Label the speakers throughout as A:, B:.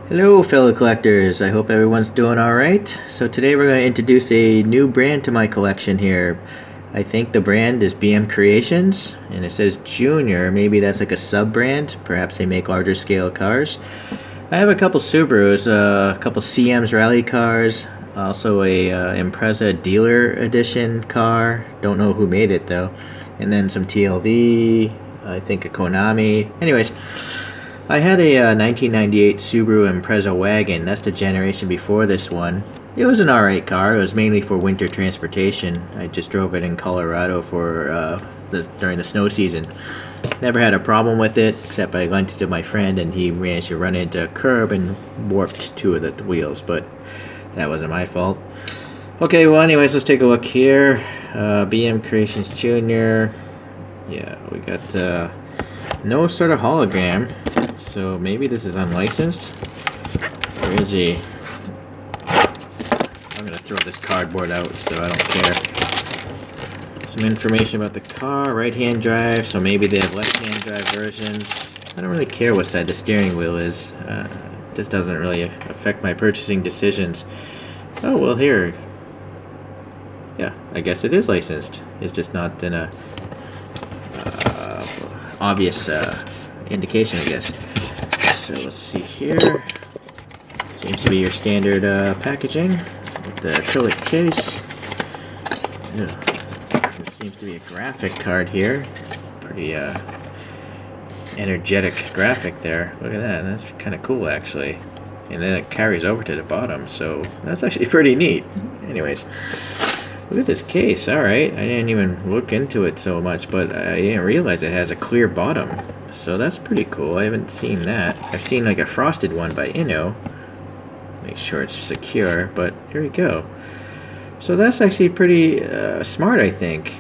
A: Hello fellow collectors, I hope everyone's doing alright. So today we're going to introduce a new brand to my collection here. I think the brand is BM Creations, and it says Junior. Maybe that's like a sub-brand. Perhaps they make larger scale cars. I have a couple Subarus, a couple CM's rally cars, also a Impreza dealer edition car. Don't know who made it though. And then some TLV, I think a Konami. Anyways, I had a 1998 Subaru Impreza wagon. That's the generation before this one. It was an alright car. It was mainly for winter transportation. I just drove it in Colorado for during the snow season. Never had a problem with it, except I lent it to my friend and he managed to run into a curb and warped two of the wheels, but that wasn't my fault. Okay, well anyways, let's take a look here. BM Creations Junior. Yeah, we got no sort of hologram. So maybe this is unlicensed. There is a... I'm going to throw this cardboard out so I don't care. Some information about the car, right-hand drive, so maybe they have left-hand drive versions. I don't really care what side the steering wheel is. This doesn't really affect my purchasing decisions. Oh, well here. Yeah, I guess it is licensed. It's just not in a obvious indication, I guess. So let's see here. Seems to be your standard packaging with the acrylic case. There seems to be a graphic card here. Pretty energetic graphic there. Look at that. That's kind of cool actually. And then it carries over to the bottom, so that's actually pretty neat. Anyways, look at this case. Alright, I didn't even look into it so much, but I didn't realize it has a clear bottom. So that's pretty cool. I haven't seen that. I've seen like a frosted one by Inno. Make sure it's secure, but here we go. So that's actually pretty smart, I think.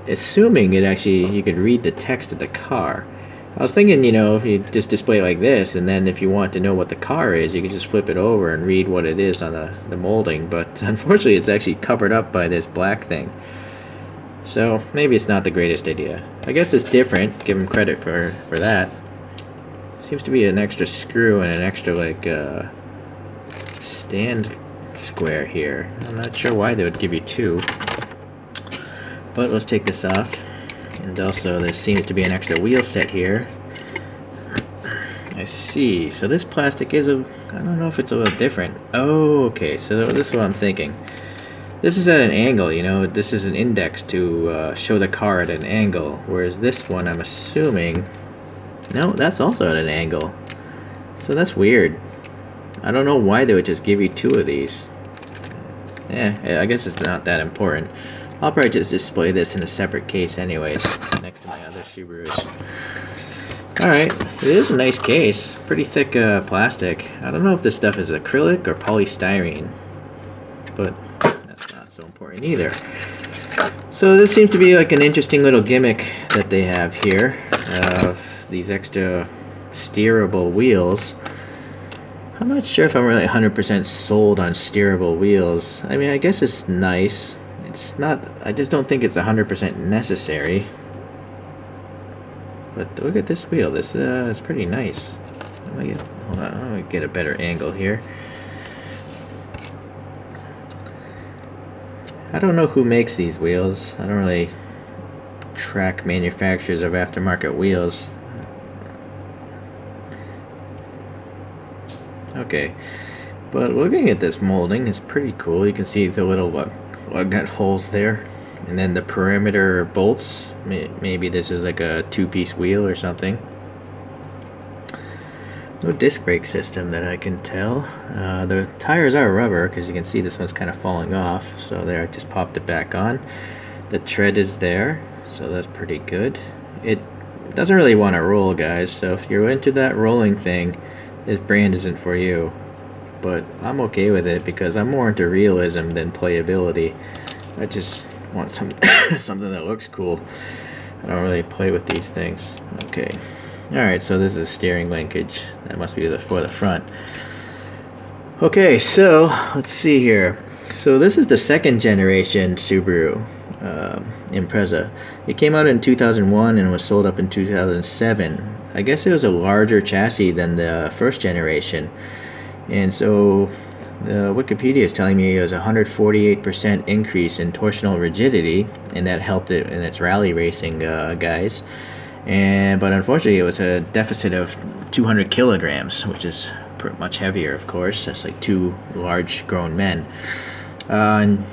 A: Assuming it actually, you could read the text of the car. I was thinking, you know, if you just display it like this, and then if you want to know what the car is, you can just flip it over and read what it is on the molding. But unfortunately, it's actually covered up by this black thing. So maybe it's not the greatest idea. I guess it's different. Give them credit for that. Seems to be an extra screw and an extra like stand square here. I'm not sure why they would give you two. But let's take this off. And also there seems to be an extra wheel set here. I see. So this plastic is I don't know if it's a little different. Oh, okay. So this is what I'm thinking. This is at an angle, you know, this is an index to show the car at an angle, whereas this one, I'm assuming, no, that's also at an angle. So that's weird. I don't know why they would just give you two of these. I guess it's not that important. I'll probably just display this in a separate case anyways, next to my other Subarus. Alright, it is a nice case. Pretty thick plastic. I don't know if this stuff is acrylic or polystyrene, but so important either. So this seems to be like an interesting little gimmick that they have here of these extra steerable wheels. I'm not sure if I'm really 100% sold on steerable wheels. I mean, I guess it's nice. It's not, I just don't think it's 100% necessary. But look at this wheel. This is pretty nice. Hold on, I'm gonna get a better angle here. I don't know who makes these wheels. I don't really track manufacturers of aftermarket wheels. Okay, but looking at this molding is pretty cool. You can see the little lug nut holes there, and then the perimeter bolts. Maybe this is like a two-piece wheel or something. No disc brake system that I can tell. The tires are rubber because you can see this one's kind of falling off. So there, I just popped it back on. The tread is there, so that's pretty good. It doesn't really want to roll, guys. So if you're into that rolling thing, this brand isn't for you. But I'm okay with it because I'm more into realism than playability. I just want something that looks cool. I don't really play with these things. Okay. Alright, so this is steering linkage. That must be for the front. Okay, so let's see here. So this is the second generation Subaru Impreza. It came out in 2001 and was sold up in 2007. I guess it was a larger chassis than the first generation. And so the Wikipedia is telling me it was a 148% increase in torsional rigidity, and that helped it in its rally racing guys. But unfortunately, it was a deficit of 200 kilograms, which is much heavier, of course. That's like two large grown men. And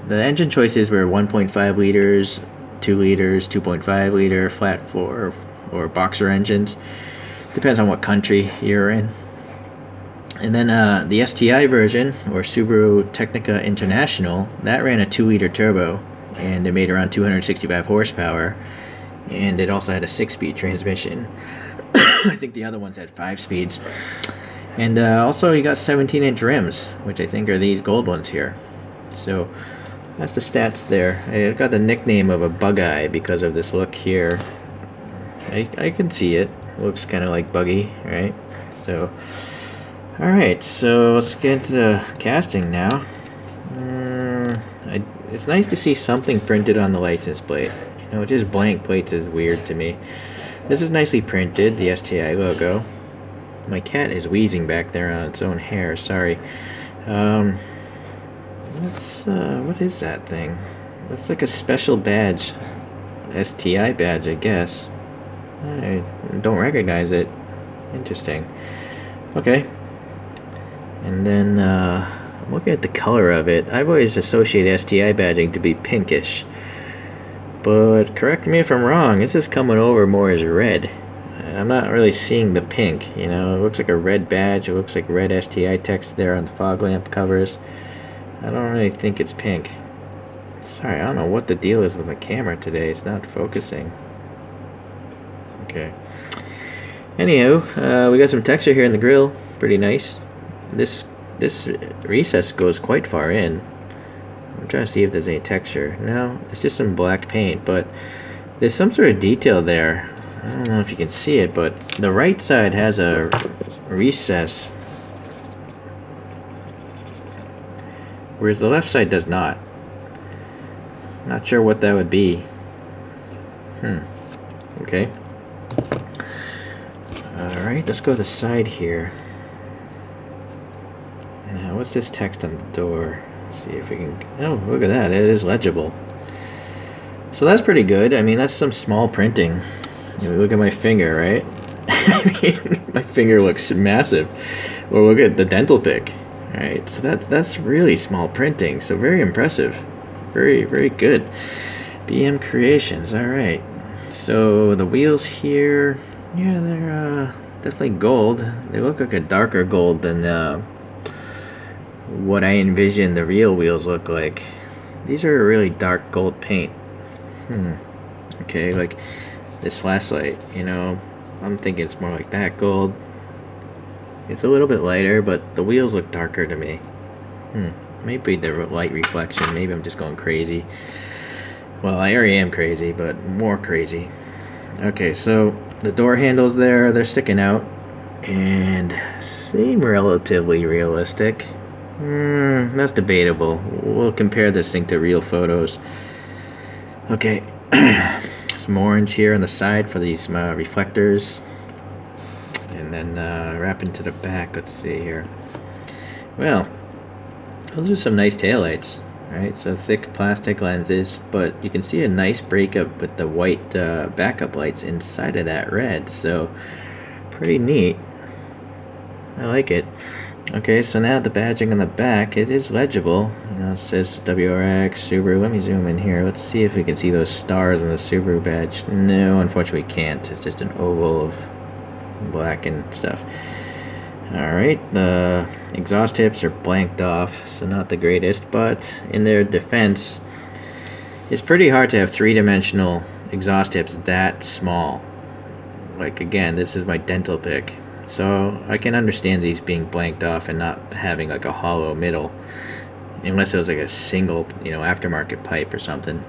A: the engine choices were 1.5 liters, 2 liters, 2.5 liter, flat 4, or boxer engines. Depends on what country you're in. And then the STI version, or Subaru Technica International, that ran a 2-liter turbo, and it made around 265 horsepower, and it also had a 6-speed transmission. I think the other ones had 5 speeds. And also you got 17-inch rims, which I think are these gold ones here. So that's the stats there. I got the nickname of a bug eye because of this look here. I can see it. Looks kind of like buggy, right? So, alright, so let's get into casting now. It's nice to see something printed on the license plate. You know, just blank plates is weird to me. This is nicely printed, the STI logo. My cat is wheezing back there on its own hair, sorry. What is that thing? That's like a special badge. STI badge, I guess. I don't recognize it. Interesting. Okay. And then, I'm looking at the color of it. I've always associated STI badging to be pinkish. But correct me if I'm wrong, this is coming over more as red. I'm not really seeing the pink, you know. It looks like a red badge. It looks like red STI text there on the fog lamp covers. I don't really think it's pink. Sorry, I don't know what the deal is with my camera today. It's not focusing. Okay. Anywho, we got some texture here in the grill. Pretty nice. This recess goes quite far in. I'm trying to see if there's any texture. No, it's just some black paint, but there's some sort of detail there. I don't know if you can see it, but the right side has a recess, whereas the left side does not. Not sure what that would be. Okay. Alright, let's go to the side here. Now, what's this text on the door? Let's see if we can... Oh, look at that. It is legible. So that's pretty good. I mean, that's some small printing. You know, look at my finger, right? I mean, my finger looks massive. Well, look at the dental pick. Alright, so that's really small printing. So very impressive. Very, very good. BM Creations. Alright. So the wheels here... Yeah, they're definitely gold. They look like a darker gold than what I envision the real wheels look like. These are a really dark gold paint. Okay, like this flashlight, you know, I'm thinking it's more like that gold. It's a little bit lighter, but the wheels look darker to me. Maybe the light reflection. Maybe I'm just going crazy. Well, I already am crazy, but more crazy. Okay, so the door handles there, they're sticking out and seem relatively realistic. That's debatable. We'll compare this thing to real photos. Okay, some orange here on the side for these reflectors, and then wrap into the back. Let's see here. Well, those are some nice taillights. Right, so thick plastic lenses, but you can see a nice breakup with the white backup lights inside of that red, so pretty neat. I like it. Okay, so now the badging on the back, it is legible. You know, it says WRX Subaru. Let me zoom in here. Let's see if we can see those stars on the Subaru badge. No, unfortunately we can't. It's just an oval of black and stuff. Alright, the exhaust tips are blanked off, so not the greatest, but in their defense, it's pretty hard to have three-dimensional exhaust tips that small. Like, again, this is my dental pick, so I can understand these being blanked off and not having like a hollow middle, unless it was like a single, you know, aftermarket pipe or something.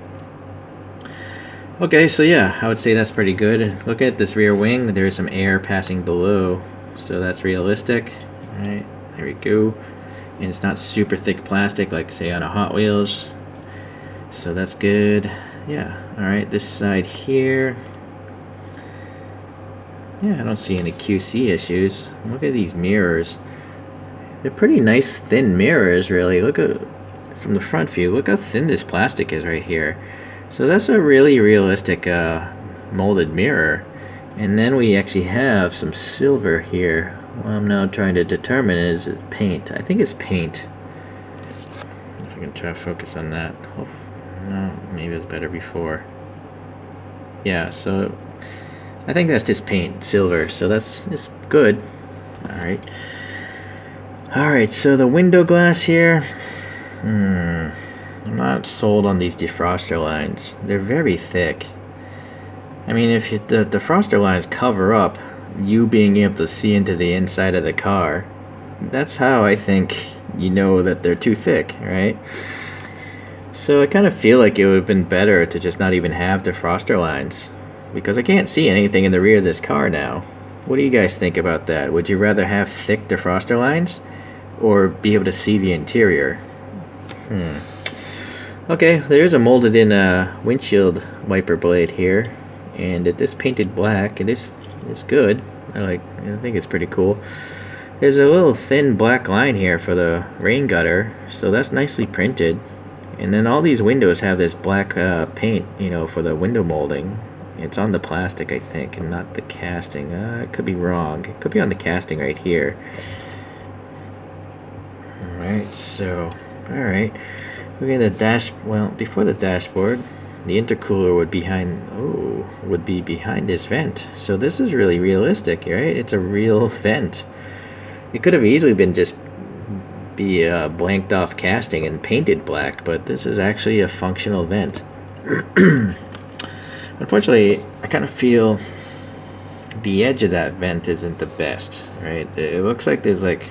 A: Okay, so yeah, I would say that's pretty good. Look at this rear wing, there is some air passing below. So that's realistic. Alright, there we go. And it's not super thick plastic like, say, on a Hot Wheels. So that's good. Yeah, alright, this side here. Yeah, I don't see any QC issues. Look at these mirrors. They're pretty nice thin mirrors, really. Look at from the front view. Look how thin this plastic is right here. So that's a really realistic molded mirror. And then we actually have some silver here. What I'm now trying to determine is it paint. I think it's paint. If I can try to focus on that. Oh, no, maybe it was better before. Yeah, so I think that's just paint, silver. So that's good. Alright. Alright, so the window glass here. I'm not sold on these defroster lines. They're very thick. I mean, if the defroster lines cover up you being able to see into the inside of the car, that's how I think you know that they're too thick, right? So I kind of feel like it would have been better to just not even have defroster lines, because I can't see anything in the rear of this car now. What do you guys think about that? Would you rather have thick defroster lines or be able to see the interior? Okay, there's a molded in windshield wiper blade here, and it is painted black. It's good. I think it's pretty cool. There's a little thin black line here for the rain gutter, so that's nicely printed. And then all these windows have this black paint, you know, for the window molding. It's on the plastic, I think, and not the casting. It could be wrong. It could be on the casting right here. Alright, so, alright. We're going to the dash, well, before the dashboard, the intercooler would be behind this vent. So this is really realistic, right? It's a real vent. It could have easily been just be blanked off casting and painted black, but this is actually a functional vent. Unfortunately, I kind of feel the edge of that vent isn't the best, right? It looks like there's like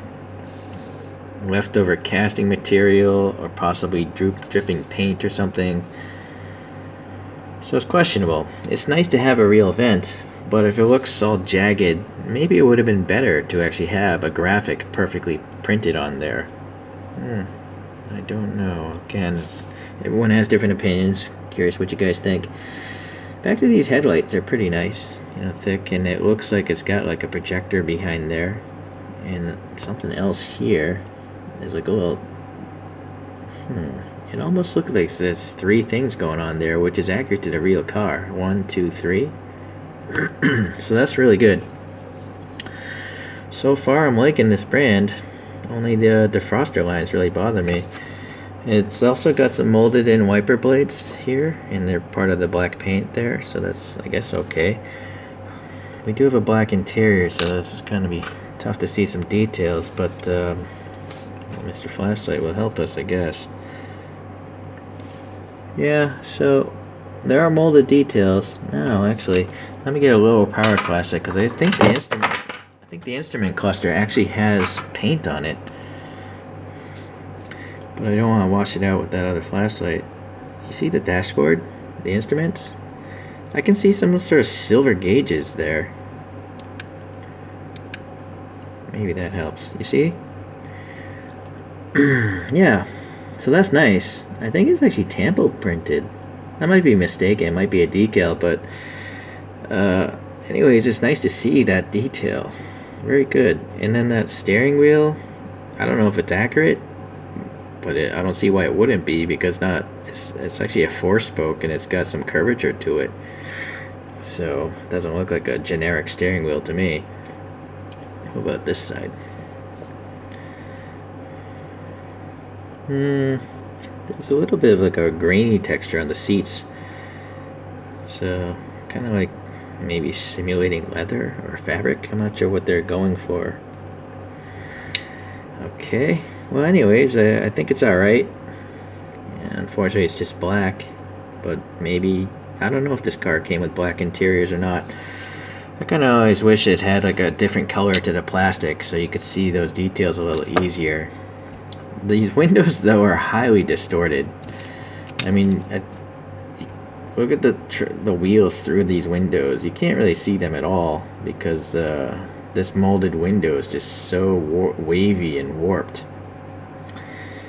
A: leftover casting material or possibly dripping paint or something. So it's questionable. It's nice to have a real vent, but if it looks all jagged, maybe it would have been better to actually have a graphic perfectly printed on there. I don't know. Again, everyone has different opinions. Curious what you guys think. Back to these headlights, they're pretty nice, you know, thick, and it looks like it's got like a projector behind there, and something else here. There's like a little. It almost looks like there's three things going on there, which is accurate to the real car. 1, 2, 3. So that's really good. So far, I'm liking this brand. Only the defroster lines really bother me. It's also got some molded in wiper blades here, and they're part of the black paint there, so that's, I guess, okay. We do have a black interior, so this is going to be tough to see some details, but Mr. Flashlight will help us, I guess. Yeah, so there are molded details. No, actually, let me get a lower powered flashlight, because I think the instrument cluster actually has paint on it. But I don't want to wash it out with that other flashlight. You see the dashboard? The instruments? I can see some sort of silver gauges there. Maybe that helps. You see? Yeah. So that's nice. I think it's actually tampo printed. I might be mistaken. It might be a decal, but anyways, it's nice to see that detail. Very good. And then that steering wheel, I don't know if it's accurate, but I don't see why it wouldn't be, because it's actually a 4-spoke and it's got some curvature to it. So it doesn't look like a generic steering wheel to me. What about this side? There's a little bit of like a grainy texture on the seats. So kind of like maybe simulating leather or fabric. I'm not sure what they're going for. Okay. Well, anyways, I think it's alright. Yeah, unfortunately, it's just black. But maybe, I don't know if this car came with black interiors or not. I kind of always wish it had like a different color to the plastic so you could see those details a little easier. These windows, though, are highly distorted. I mean, look at the wheels through these windows. You can't really see them at all because this molded window is just so wavy and warped.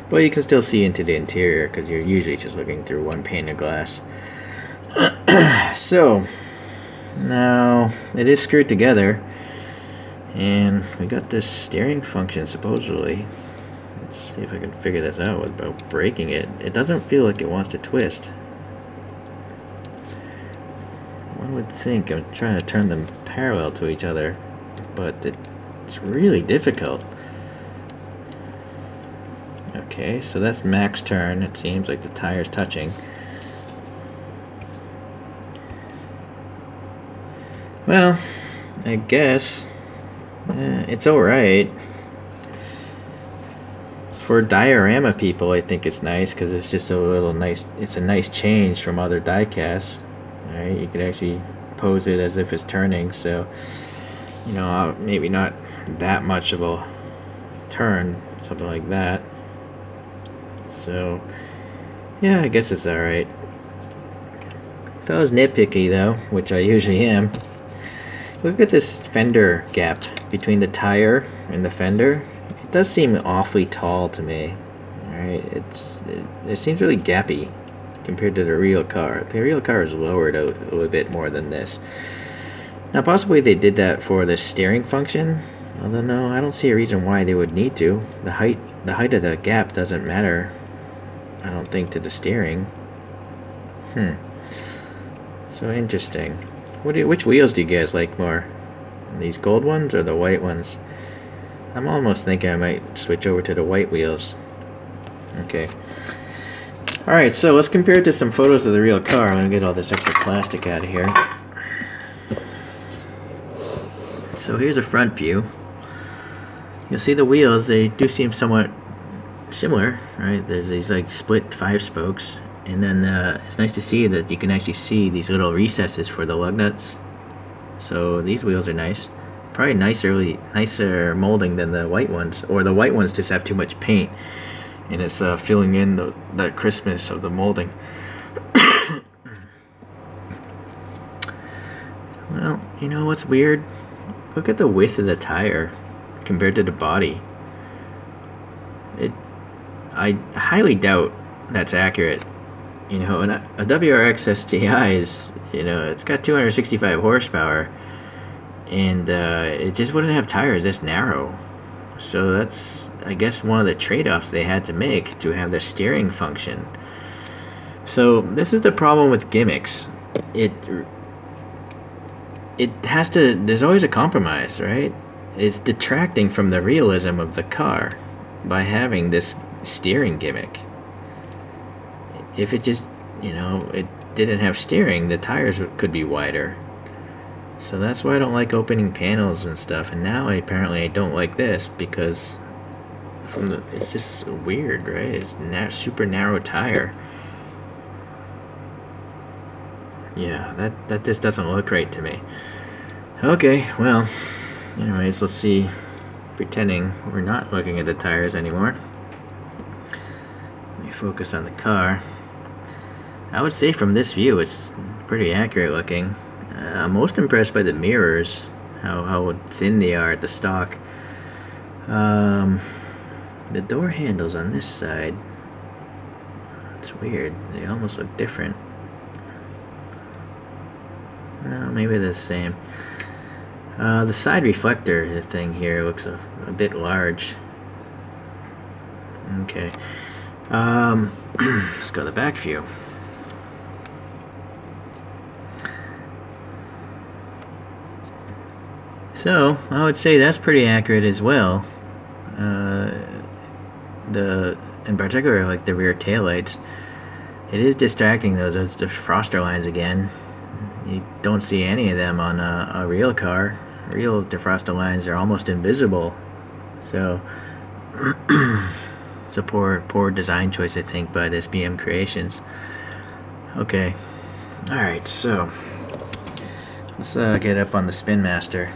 A: But you can still see into the interior because you're usually just looking through one pane of glass. So, Now, it is screwed together, and we got this steering function supposedly. Let's see if I can figure this out without breaking it. It doesn't feel like it wants to twist. One would think I'm trying to turn them parallel to each other, but it's really difficult. Okay, so that's max turn. It seems like the tire's touching. Well, I guess it's alright. For diorama people, I think it's nice because it's just a little nice. It's a nice change from other diecasts. Alright, you could actually pose it as if it's turning, so you know, maybe not that much of a turn, something like that. So yeah, I guess it's alright. If I was nitpicky though, which I usually am, look at this fender gap between the tire and the fender. It does seem awfully tall to me. Alright, it seems really gappy compared to the real car. The real car is lowered a little bit more than this. Now possibly they did that for the steering function, although no, I don't see a reason why they would need to. The height of the gap doesn't matter, I don't think, to the steering. So interesting. Which wheels do you guys like more? These gold ones or the white ones? I'm almost thinking I might switch over to the white wheels. Okay. Alright, so let's compare it to some photos of the real car. I'm going to get all this extra plastic out of here. So here's a front view. You'll see the wheels, they do seem somewhat similar, right? There's these like split 5 spokes. And then it's nice to see that you can actually see these little recesses for the lug nuts. So these wheels are nice. Probably nicer molding than the white ones. Or the white ones just have too much paint, and it's filling in the crispness of the molding. Well, you know what's weird? Look at the width of the tire compared to the body. I highly doubt that's accurate. You know, a WRX STI is, you know, it's got 265 horsepower, and it just wouldn't have tires this narrow. So that's, I guess, one of the trade-offs they had to make to have the steering function. So this is the problem with gimmicks. It has to, there's always a compromise, right? It's detracting from the realism of the car by having this steering gimmick. If it just, you know, it didn't have steering, the tires could be wider. So that's why I don't like opening panels and stuff. And now apparently I don't like this because it's just weird, right? It's super narrow tire. Yeah, that just doesn't look right to me. Okay, well, anyways, let's see. Pretending we're not looking at the tires anymore. Let me focus on the car. I would say from this view it's pretty accurate looking. I'm most impressed by the mirrors, how thin they are at the stock. The door handles on this side, it's weird, they almost look different. Maybe they're the same. The side reflector thing here looks a bit large. Okay. Let's go to the back view. So I would say that's pretty accurate as well. In particular, like the rear taillights, it is distracting. Those defroster lines again. You don't see any of them on a real car. Real defroster lines are almost invisible. So it's a poor design choice, I think, by this BM Creations. Okay. All right. So let's get up on the Spin Master.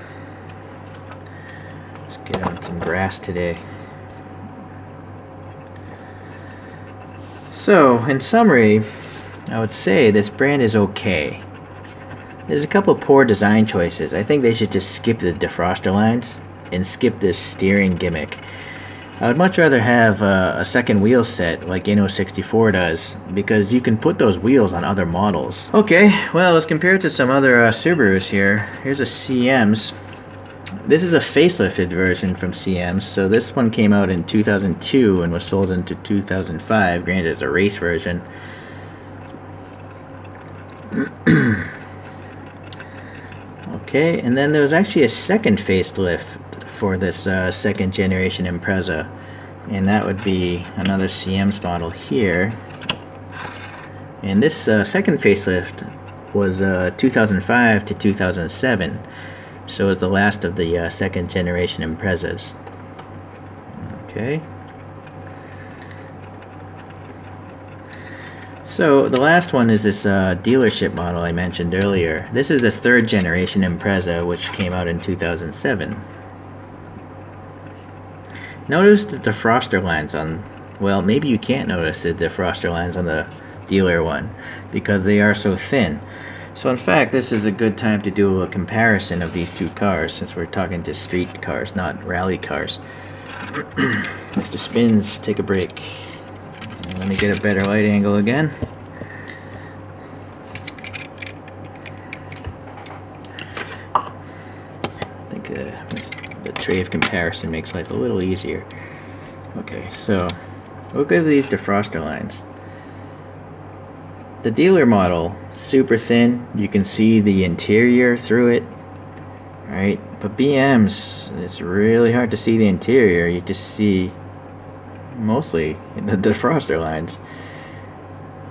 A: Get on some grass today. So, in summary, I would say this brand is okay. There's a couple of poor design choices. I think they should just skip the defroster lines and skip this steering gimmick. I would much rather have a second wheel set like Inno64 does, because you can put those wheels on other models. Okay, well, as compared to some other Subarus here, here's a CM's. This is a facelifted version from CM's, so this one came out in 2002 and was sold into 2005, granted it's a race version. Okay, and then there was actually a second facelift for this second generation Impreza, and that would be another CM's model here. And this second facelift was 2005 to 2007, so it was the last of the second generation Imprezas. Okay. So the last one is this dealership model I mentioned earlier. This is the third generation Impreza, which came out in 2007. Notice the defroster lines on, well, maybe you can't notice the defroster lines on the dealer one because they are so thin. So in fact, this is a good time to do a comparison of these two cars, since we're talking to street cars, not rally cars. Mr. Spins, take a break. Let me get a better light angle again. I think the tray of comparison makes life a little easier. Okay, so look at these defroster lines. The dealer model, super thin. You can see the interior through it, right? But BM's, it's really hard to see the interior. You just see mostly the defroster lines.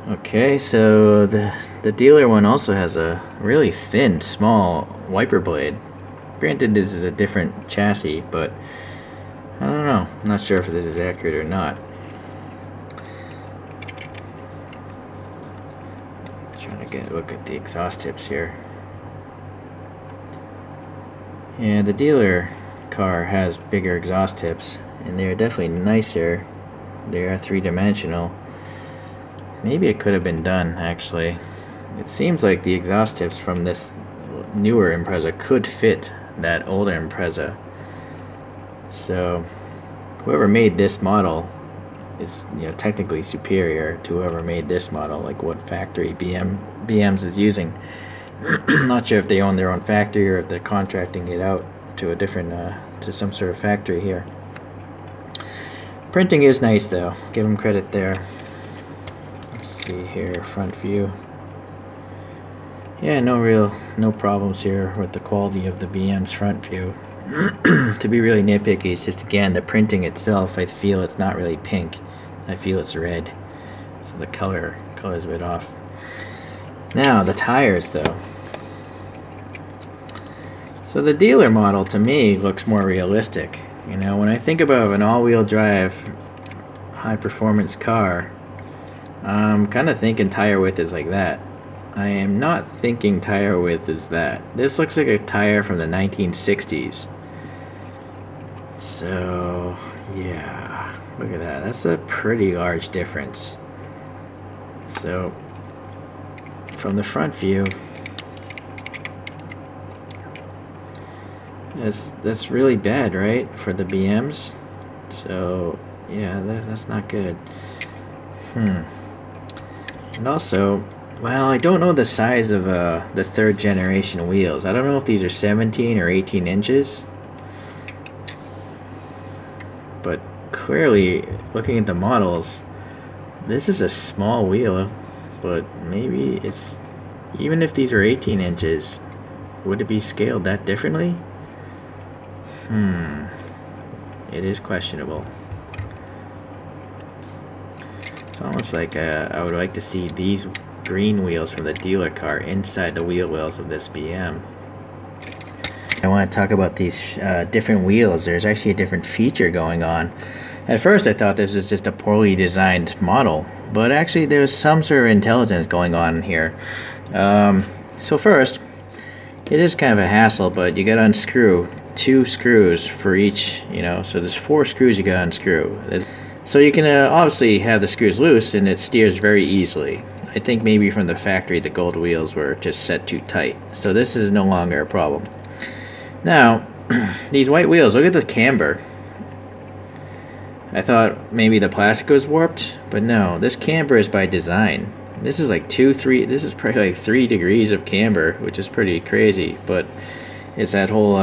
A: Okay, so the dealer one also has a really thin, small wiper blade. Granted, this is a different chassis, but I don't know. I'm not sure if this is accurate or not. Trying to get a look at the exhaust tips here. Yeah, the dealer car has bigger exhaust tips, and they're definitely nicer. They are three-dimensional. Maybe it could have been done, actually. It seems like the exhaust tips from this newer Impreza could fit that older Impreza. So whoever made this model is, technically superior to whoever made this model, like what factory BM's is using. Not sure if they own their own factory or if they're contracting it out to a different to some sort of factory here. Printing is nice though, give them credit there. Let's see here, front view. Yeah, no problems here with the quality of the BM's front view. To be really nitpicky, it's just, again, the printing itself, I feel it's not really pink. I feel it's red. So the color's a bit off. Now, the tires though. So the dealer model to me looks more realistic. When I think about an all-wheel drive high-performance car, I'm kind of thinking tire width is like that. I am not thinking tire width is that. This looks like a tire from the 1960s. So, yeah, look at that. That's a pretty large difference. So, from the front view, that's really bad, right, for the BMs? So, yeah, that's not good. And also, well, I don't know the size of the third generation wheels. I don't know if these are 17 or 18 inches. But clearly, looking at the models, this is a small wheel. But maybe it's, even if these are 18 inches, would it be scaled that differently? It is questionable. It's almost like I would like to see these green wheels from the dealer car inside the wheel wells of this BM. I want to talk about these different wheels. There's actually a different feature going on. At first I thought this was just a poorly designed model, but actually there's some sort of intelligence going on here. So first, it is kind of a hassle, but you gotta unscrew 2 screws for each, so there's 4 screws you gotta unscrew. So you can obviously have the screws loose and it steers very easily. I think maybe from the factory the gold wheels were just set too tight, so this is no longer a problem. Now, these white wheels, look at the camber. I thought maybe the plastic was warped, but no, this camber is by design. This is like this is probably like 3 degrees of camber, which is pretty crazy, but it's that whole,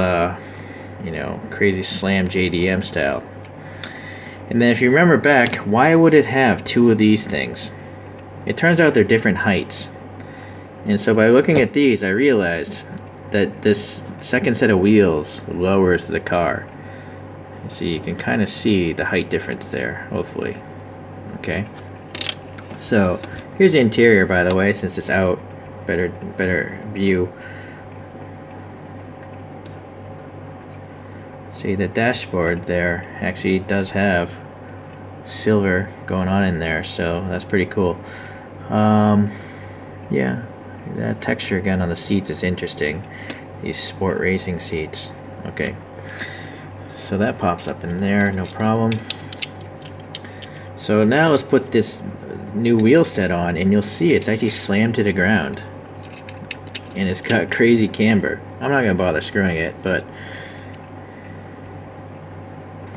A: you know, crazy slam JDM style. And then if you remember back, why would it have 2 of these things? It turns out they're different heights. And so by looking at these, I realized that this second set of wheels lowers the car. So you can kind of see the height difference there, hopefully. Okay. So here's the interior, by the way, since it's out, better view. See, the dashboard there actually does have silver going on in there, so that's pretty cool. Yeah, that texture again on the seats is interesting. These sport racing seats. Okay. So that pops up in there, no problem. So now let's put this new wheel set on, and you'll see it's actually slammed to the ground. And it's got crazy camber. I'm not going to bother screwing it, but...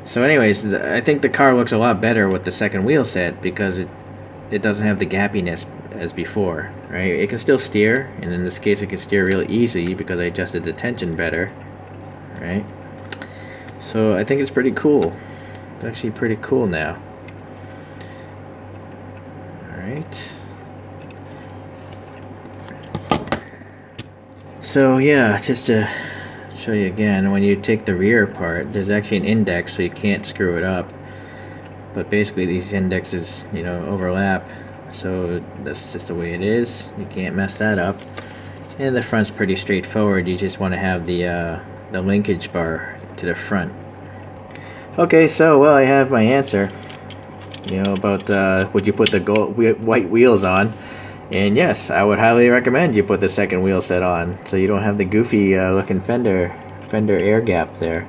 A: So anyways, I think the car looks a lot better with the second wheel set because it doesn't have the gappiness as before, right? It can still steer, and in this case it can steer really easy because I adjusted the tension better, right? So I think it's pretty cool. It's actually pretty cool now. Alright. So yeah, just to show you again, when you take the rear apart, there's actually an index, so you can't screw it up. But basically these indexes, you know, overlap. So that's just the way it is. You can't mess that up. And the front's pretty straightforward. You just want to have the linkage bar to the front. Okay, so well, I have my answer. You know, about would you put the white wheels on? And yes, I would highly recommend you put the second wheel set on, so you don't have the goofy looking fender air gap there.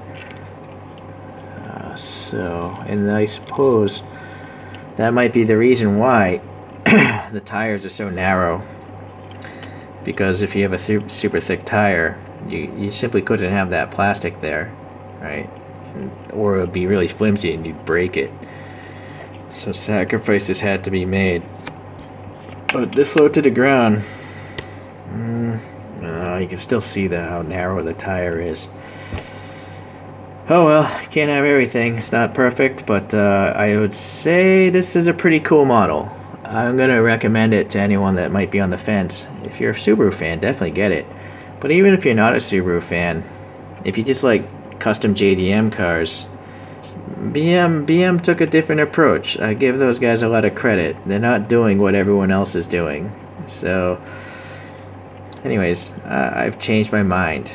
A: And I suppose that might be the reason why the tires are so narrow. Because if you have a super thick tire, you simply couldn't have that plastic there, right? Or it would be really flimsy and you'd break it. So sacrifices had to be made. But this low to the ground, you can still see how narrow the tire is. Oh well, can't have everything. It's not perfect, but I would say this is a pretty cool model. I'm going to recommend it to anyone that might be on the fence. If you're a Subaru fan, definitely get it. But even if you're not a Subaru fan, if you just like custom JDM cars, BM took a different approach. I give those guys a lot of credit. They're not doing what everyone else is doing. So, anyways, I've changed my mind.